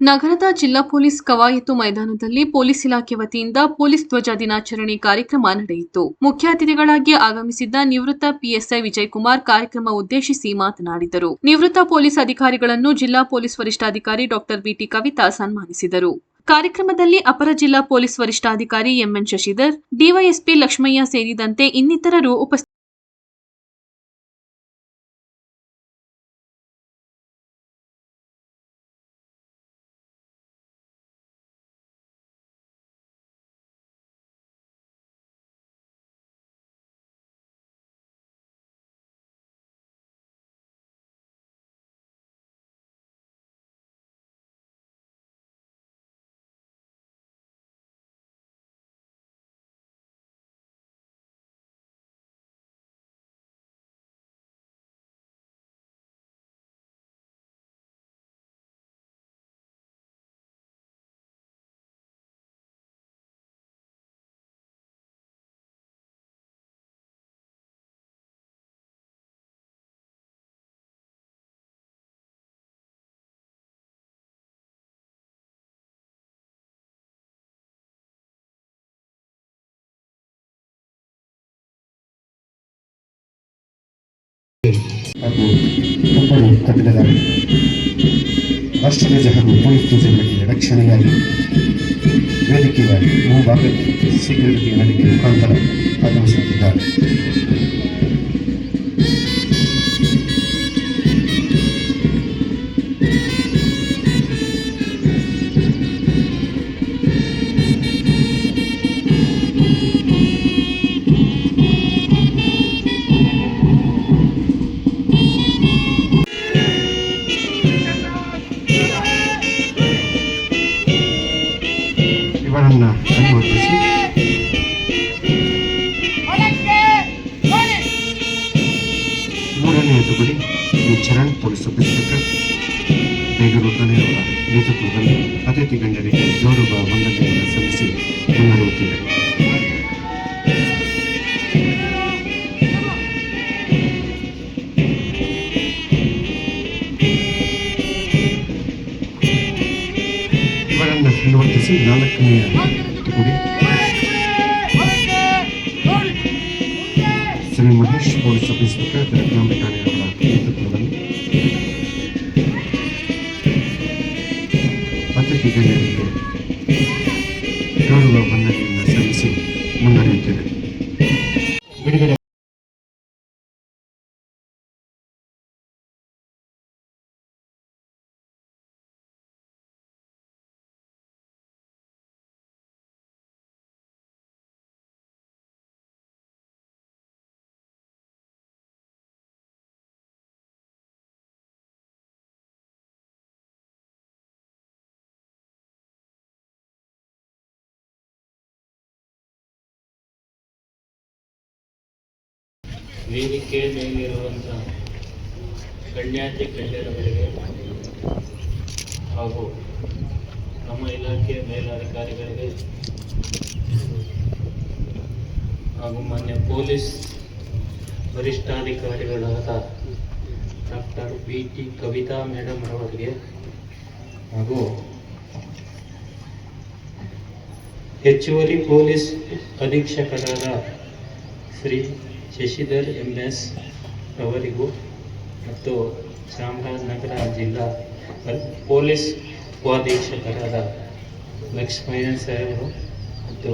ನಗರದ ಜಿಲ್ಲಾ ಪೊಲೀಸ್ ಕವಾಯತು ಮೈದಾನದಲ್ಲಿ ಪೊಲೀಸ್ ಇಲಾಖೆ ವತಿಯಿಂದ ಪೊಲೀಸ್ ಧ್ವಜ ದಿನಾಚರಣೆ ಕಾರ್ಯಕ್ರಮ ನಡೆಯಿತು. ಮುಖ್ಯ ಅತಿಥಿಗಳಾಗಿ ಆಗಮಿಸಿದ್ದ ನಿವೃತ್ತ ಪಿಎಸ್ಐ ವಿಜಯಕುಮಾರ್ ಕಾರ್ಯಕ್ರಮ ಉದ್ದೇಶಿಸಿ ಮಾತನಾಡಿದರು. ನಿವೃತ್ತ ಪೊಲೀಸ್ ಅಧಿಕಾರಿಗಳನ್ನು ಜಿಲ್ಲಾ ಪೊಲೀಸ್ ವರಿಷ್ಠಾಧಿಕಾರಿ ಡಾ ಬಿಟಿ ಕವಿತಾ ಸನ್ಮಾನಿಸಿದರು. ಕಾರ್ಯಕ್ರಮದಲ್ಲಿ ಅಪರ ಜಿಲ್ಲಾ ಪೊಲೀಸ್ ವರಿಷ್ಠಾಧಿಕಾರಿ ಎಂಎನ್ ಶಶಿಧರ್, ಡಿವೈಎಸ್ಪಿ ಲಕ್ಷ್ಮಯ್ಯ ಸೇರಿದಂತೆ ಇನ್ನಿತರರು ಉಪಸ್ಥಿತರಿದ್ದರು. ಹಾಗೂ ಒಬ್ಬರು ಕಟ್ಟಡದಾರ ರಾಷ್ಟ್ರಧ್ವಜ ಹಾಗೂ ಪೊಲೀಸ್ ಧ್ವಜಗಳಿಗೆ ರಕ್ಷಣೆಯಾಗಿ ವೇದಿಕೆಯ ಮುಂಭಾಗಕ್ಕೆ ಸೆಕ್ಯೂರಿಟಿ ವೇದಿಕೆ ಮುಖಾಂತರ ಆಗಮಿಸುತ್ತಿದ್ದಾರೆ. ಇವರನ್ನು ಅನುಮತಿಸಿ ಮೂರನೆಯ ತುಕಡಿ Charan police sub inspector Begur ಠಾಣೆಯವರ ನೇತೃತ್ವದಲ್ಲಿ ಅತಿಥಿ ಗಣ್ಯರಿಗೆ ಗೌರವ ವಂದನೆಯನ್ನು ಸಲ್ಲಿಸಿ ಮುನ್ನಡೆಯುತ್ತಿದೆ. ಇವರನ್ನು ನಿರ್ವರ್ತಿಸಿ ನಾಲ್ಕನೆಯ ತುಕಡಿ Shri Mahesh police sub inspector Belagavi ಠಾಣೆಯವರ ನೇತೃತ್ವದಲ್ಲಿ ಅತಿಥಿ ಗಣ್ಯರಿಗೆ ಗೌರವ ವಂದನೆಯನ್ನು ಸಲ್ಲಿಸಿ ಮುನ್ನಡೆಯುತ್ತಿದೆ. ಬಿಡುಗಡೆ ವೇದಿಕೆ ಮೇಲಿರುವಂಥ ಗಣ್ಯಾತಿ ಗಣ್ಯರುಗಳಿಗೆ ಹಾಗೂ ನಮ್ಮ ಇಲಾಖೆಯ ಮೇಲಧಿಕಾರಿಗಳಿಗೆ ಹಾಗೂ ಮಾನ್ಯ ಪೊಲೀಸ್ ವರಿಷ್ಠಾಧಿಕಾರಿಗಳಾದ ಡಾಕ್ಟರ್ ಬಿಟಿ ಕವಿತಾ ಮೇಡಮ್ ಅವರಿಗೆ ಹಾಗೂ ಹೆಚ್ಚುವರಿ ಪೊಲೀಸ್ ಅಧೀಕ್ಷಕರಾದ ಶ್ರೀ ಶಶಿಧರ್ MS ಅವರಿಗೂ ಮತ್ತು ಚಾಮರಾಜನಗರ ಜಿಲ್ಲಾ ಪೊಲೀಸ್ ಉಪಾಧೀಕ್ಷಕರಾದ ಲಕ್ಷ್ಮಯ್ಯ ಸಾಹೇಬರು ಮತ್ತು